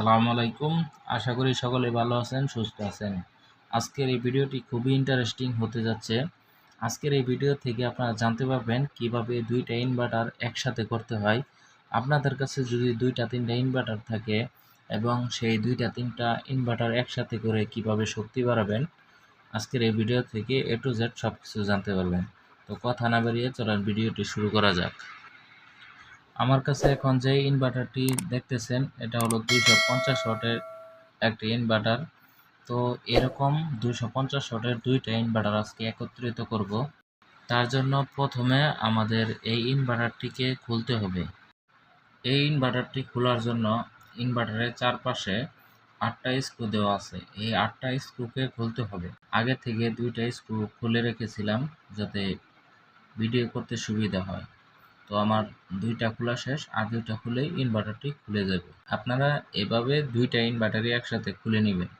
আসসালামু আলাইকুম। আশা করি সকলে ভালো আছেন, সুস্থ আছেন। আজকের এই ভিডিওটি খুবই ইন্টারেস্টিং হতে যাচ্ছে। আজকের এই ভিডিও থেকে আপনারা জানতে পারবেন কিভাবে দুইটা ইনভার্টার একসাথে করতে হয়। আপনাদের কাছে যদি 2-3টা ইনভার্টার থাকে এবং সেই 2-3টা ইনভার্টার একসাথে করে কিভাবে শক্তি বাড়াবেন, আজকের এই ভিডিও থেকে A to Z সব কিছু জানতে পারবেন। তো কথা না বাড়িয়ে চলেন ভিডিওটি শুরু করা যাক। আমার কাছে এখন যে ইনভার্টারটি দেখতেছেন এটা হলো 250 ওয়াটের একটা ইনভার্টার। তো এরকম 250 ওয়াটের দুইটা ইনভার্টার আজকে একত্রিত করব। তার জন্য প্রথমে আমাদের এই ইনভার্টারটিকে খুলতে হবে। এই ইনভার্টারটি খোলার জন্য ইনভার্টারের চারপাশে 8টা স্ক্রু দেওয়া আছে। এই 8টা স্ক্রুকে খুলতে হবে। আগে থেকে 2টা স্ক্রু খুলে রেখেছিলাম যাতে ভিডিও করতে সুবিধা হয়। তো আমার 2টা খোলা শেষ, আর 2টা খুলেই ইনভার্টারটি খুলে যাবে। আপনারা এভাবে 2টা ইনভার্টারই একসাথে খুলে নেবেন।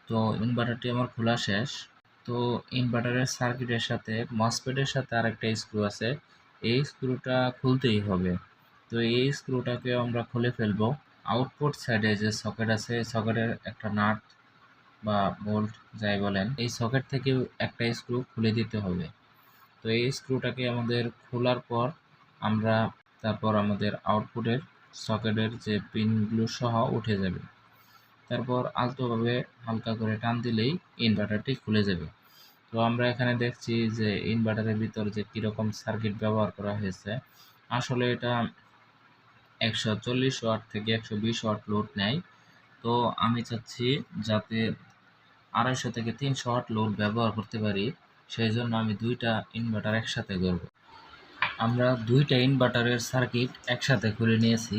তো ইনভার্টারটি আমার খোলা শেষ। তো ইনভার্টারের সার্কিটের সাথে মসফেটের সাথে আরেকটা স্ক্রু আছে, এই স্ক্রুটা খুলতেই হবে। তো এই স্ক্রুটাকে আমরা খুলে ফেলবো। আউটপুট সাইডে যে সকেট আছে, এই সকেটের একটা নাট বা বোল্ট যাই বলেন, এই সকেট থেকেও একটা স্ক্রু খুলে দিতে হবে। তো এই স্ক্রুটাকে আমাদের খোলার পর আমরা তারপর আমাদের আউটপুটের সকেটের যে পিনগুলো সহ উঠে যাবে। তারপর আলতোভাবে হালকা করে টান দিলেই ইনভার্টারটি খুলে যাবে। তো আমরা এখানে দেখছি যে ইনভার্টারের ভিতর যে কীরকম সার্কিট ব্যবহার করা হয়েছে। আসলে এটা 140 ওয়াট থেকে 120 ওয়াট লোড নেয়। তো আমি চাচ্ছি যাতে 250 থেকে 300 ওয়াট লোড ব্যবহার করতে পারি, সেই জন্য আমি 2টা ইনভার্টার একসাথে করব। আমরা 2টা ইনভার্টারের সার্কিট একসাথে খুলে নিয়েছি।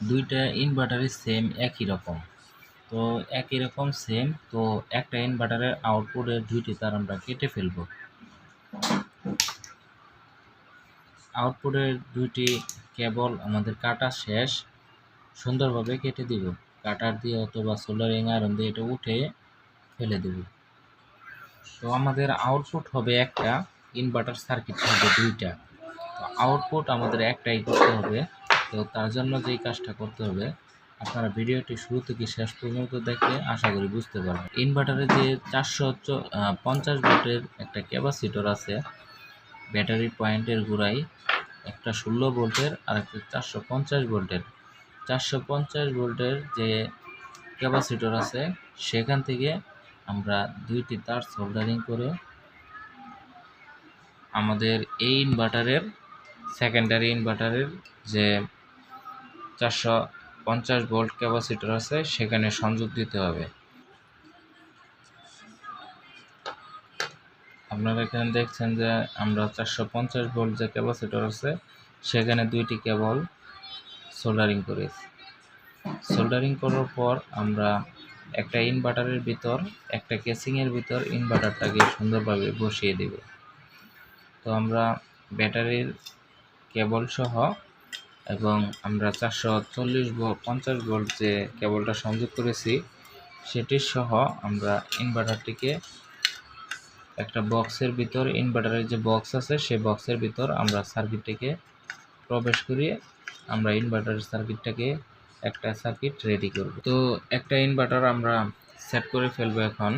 2টা ইনভার্টারই সেম একই রকম। তো একই রকম সেম। তো একটা ইনভার্টারের আউটপুটের 2টি তার আমরা কেটে ফেলব। আউটপুটের 2টি কেবল আমাদের কাটা শেষ, সুন্দরভাবে কেটে দিব। কাটার দিয়ে অথবা সোল্ডারিং আয়রন দিয়ে এটা উঠে ফেলে দেব। তো আমাদের আউটপুট হবে একটা, ইনভার্টার সার্কিট হবে 2টা। তো আউটপুট আমাদের একটাই করতে হবে। তো তার জন্য যেই কাজটা করতে হবে, আপনারা ভিডিওটি শুরু থেকে শেষ পর্যন্ত দেখে আশা করি বুঝতে পারবেন। ইনভার্টারে যে 450 ভোল্টের একটা ক্যাপাসিটর আছে, ব্যাটারি পয়েন্টের গোড়ায় একটা 16 ভোল্টের আর একটা 450 ভোল্টের। 450 ভোল্টের যে ক্যাপাসিটর আছে সেখান থেকে আমরা 2টি তার সোল্ডারিং করে আমাদের এই ইনভার্টারের সেকেন্ডারি ইনভার্টারের যে 450 ভোল্ট ক্যাপাসিটর আছে সেখানে সংযোগ দিতে হবে। আপনারা এখানে দেখছেন যে আমরা 450 ভোল্ট যে ক্যাপাসিটর আছে সেখানে 2টি কেবল সোল্ডারিং করেছি। সোল্ডারিং করার পর আমরা একটা ইনভার্টারের ভিতর, একটা কেসিংয়ের ভিতর ইনভার্টারটাকে সুন্দরভাবে বসিয়ে দেব। তো আমরা ব্যাটারির কেবল সহ এবং আমরা 450 ভোল্ট যে কেবলটা সংযোগ করেছি সেটির সহ আমরা ইনভার্টারটিকে একটা বক্সের ভিতর, ইনভার্টারের যে বক্স আছে সেই বক্সের ভিতর আমরা সার্কিটটিকে প্রবেশ করিয়ে আমরা ইনভার্টারের সার্কিটটাকে একটা সার্কিট রেডি করব। তো একটা ইনভার্টার আমরা সেট করে ফেলবো এখন।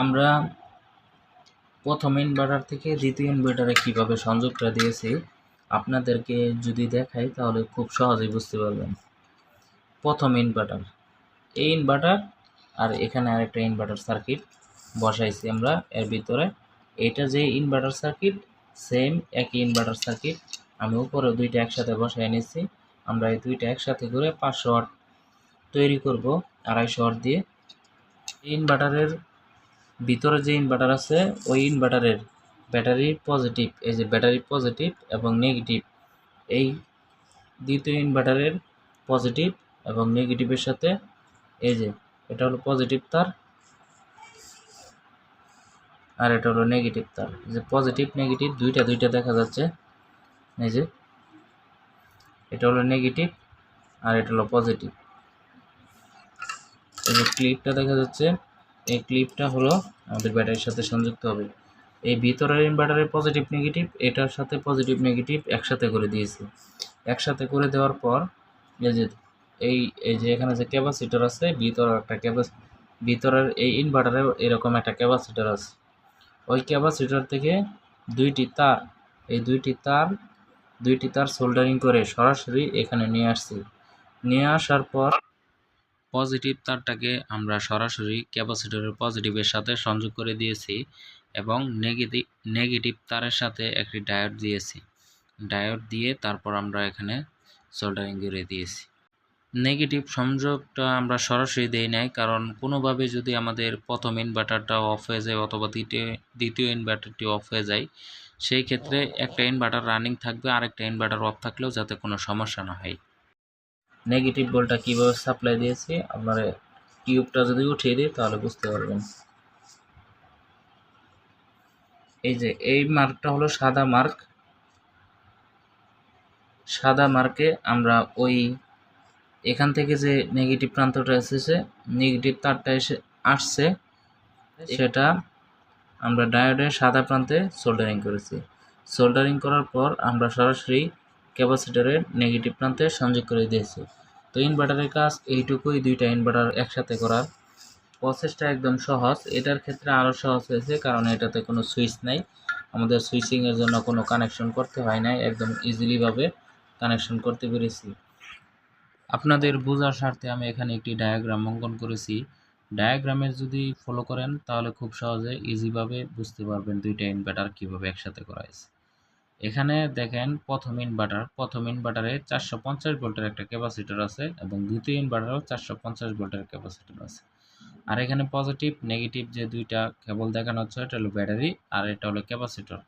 আমরা প্রথম ইনভার্টার থেকে দ্বিতীয় ইনভার্টারে কিভাবে সংযোগটা দিয়েছি আপনাদেরকে যদি দেখাই তাহলে খুব সহজেই বুঝতে পারবেন। প্রথম ইনভার্টার, এই ইনভার্টার আর এখানে আরেকটা ইনভার্টার সার্কিট বসাইছি আমরা এর ভিতরে। এটা যে ইনভার্টার সার্কিট সেম একই ইনভার্টার সার্কিট আমি উপরে 2টা একসাথে বসাই নিয়েছি। আমরা এই 2টা একসাথে করে 500 ওয়াট তৈরি করব 250 ওয়াট দিয়ে। ইনভার্টারের ভিতরে যে ইনভার্টার আছে ওই ইনভার্টারের ব্যাটারি পজিটিভ, এই যে ব্যাটারি পজিটিভ এবং নেগেটিভ, এই দ্বিতীয় ইনভার্টারের পজিটিভ এবং নেগেটিভের সাথে এই যে এটা হলো পজিটিভ তার আর এটা হলো নেগেটিভ তার। যে পজিটিভ নেগেটিভ দুইটা দেখা যাচ্ছে, এই যে এটা হলো নেগেটিভ আর এটা হলো পজিটিভ। এই যে ক্লিপটা দেখা যাচ্ছে, এই ক্লিপটা হলো আমাদের ব্যাটারির সাথে সংযুক্ত হবে। এই ভিতরের ইনভার্টারের পজিটিভ নেগেটিভ এটার সাথে পজিটিভ নেগেটিভ একসাথে করে দিয়েছি। একসাথে করে দেওয়ার পর এই যে এখানে যে ক্যাপাসিটর আছে, ভিতরের এই ইনভার্টারে এরকম একটা ক্যাপাসিটর আছে। ওই ক্যাপাসিটর থেকে দুইটি তার সোল্ডারিং করে সরাসরি এখানে নিয়ে আসছি। নিয়ে আসার পর পজিটিভ তারটাকে আমরা সরাসরি ক্যাপাসিটরের পজিটিভের সাথে সংযোগ করে দিয়েছি এবং নেগেটিভ তারের সাথে একটি ডায়োড দিয়েছি। ডায়োড দিয়ে তারপর আমরা এখানে সোল্ডারিং করে দিয়েছি। নেগেটিভ সংযোগটা আমরা সরাসরি দেই নাই, কারণ কোনোভাবে যদি আমাদের প্রথম ইনভার্টারটা অফ হয়ে যায় অথবা দ্বিতীয় ইনভার্টারটি অফ হয়ে যায়, সেই ক্ষেত্রে একটা ইনভার্টার রানিং থাকবে, আরেকটা ইনভার্টার অফ থাকলেও যাতে কোনো সমস্যা না হয়। নেগেটিভ ভোল্টটা কীভাবে সাপ্লাই দিয়েছি আপনারা টিউবটা যদি উঠিয়ে দিই তাহলে বুঝতে পারবেন। এই যে এই মার্কটা হলো সাদা মার্ক। সাদা মার্কে আমরা ওই এখান থেকে যে নেগেটিভ প্রান্তটা এসেছে, নেগেটিভ তারটা আসছে, সেটা আমরা ডায়োডের সাদা প্রান্তে সোল্ডারিং করেছি। সোল্ডারিং করার পর আমরা সরাসরি ক্যাপাসিটরের নেগেটিভ প্রান্তে সংযোগ করে দিয়েছি। তো ইনভার্টারের কাজ এইটুকুই। দুইটা ইনভার্টার একসাথে করার প্রসেসটা একদম সহজ। এটার ক্ষেত্রে আরও সহজ হয়েছে কারণ এটাতে কোনো সুইচ নাই, আমাদের সুইচিংয়ের জন্য কোনো কানেকশন করতে হয় নাই, একদম ইজিলিভাবে কানেকশন করতে পেরেছি। আপনাদের বোঝার স্বার্থে আমি এখানে একটি ডায়াগ্রাম অঙ্কন করেছি। ডায়াগ্রামের যদি ফলো করেন তাহলে খুব সহজে ইজিভাবে বুঝতে পারবেন দুইটা ইনভার্টার কীভাবে একসাথে করা হয়েছে। এখানে দেখেন প্রথম ইনভার্টারে 450 ভোল্টের একটা ক্যাপাসিটর আছে এবং দ্বিতীয় ইনভার্টারেও 450 ভোল্টের ক্যাপাসিটর আছে। আর এখানে পজিটিভ নেগেটিভ যে দুইটা কেবল দেখানো হচ্ছে, এটা হলো ব্যাটারি আর এটা হলো ক্যাপাসিটর।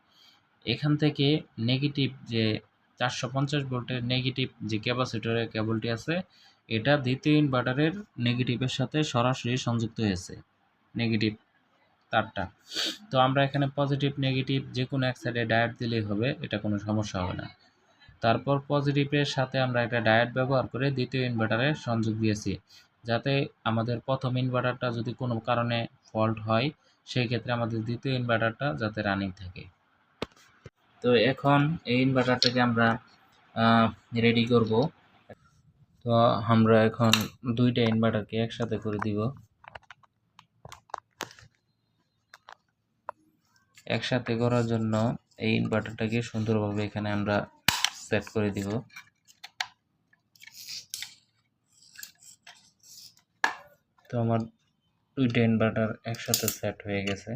এখান থেকে নেগেটিভ যে 450 ভোল্টের নেগেটিভ যে ক্যাপাসিটরের কেবলটি আছে, এটা দ্বিতীয় ইনভার্টারের নেগেটিভের সাথে সরাসরি সংযুক্ত হয়েছে, নেগেটিভ তারটা। তো আমরা এখানে পজিটিভ নেগেটিভ যে কোনো এক সাইডে ডায়োড দিলেই হবে, এটা কোনো সমস্যা হবে না। তারপর পজিটিভের সাথে আমরা একটা ডায়োড ব্যবহার করে দ্বিতীয় ইনভার্টারে সংযোগ দিয়েছি, যাতে আমাদের প্রথম ইনভার্টারটা যদি কোনো কারণে ফল্ট হয় সেই ক্ষেত্রে আমাদের দ্বিতীয় ইনভার্টারটা যাতে রানিং থাকে। তো এখন এই ইনভার্টারটাকে আমরা রেডি করব। তো আমরা এখন দুইটা ইনভার্টারকে একসাথে করে দিব। একসাথে করার জন্য এই ইনভার্টারটাকে সুন্দরভাবে এখানে আমরা সেট করে দিব। তো আমার দুইটা ইনভার্টার একসাথে সেট হয়ে গেছে।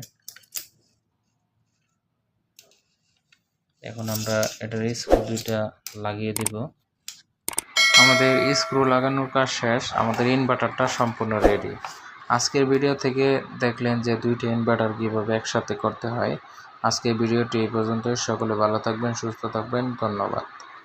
এখন আমরা এটার স্ক্রু দুইটা লাগিয়ে দিব। আমাদের স্ক্রু লাগানোর কাজ শেষ, আমাদের ইনভার্টারটা সম্পূর্ণ রেডি। আজকের ভিডিও থেকে দেখলেন যে দুইটা ইনভার্টার কীভাবে একসাথে করতে হয়। আজকের ভিডিওটি এই পর্যন্তই। সকলে ভালো থাকবেন, সুস্থ থাকবেন, ধন্যবাদ।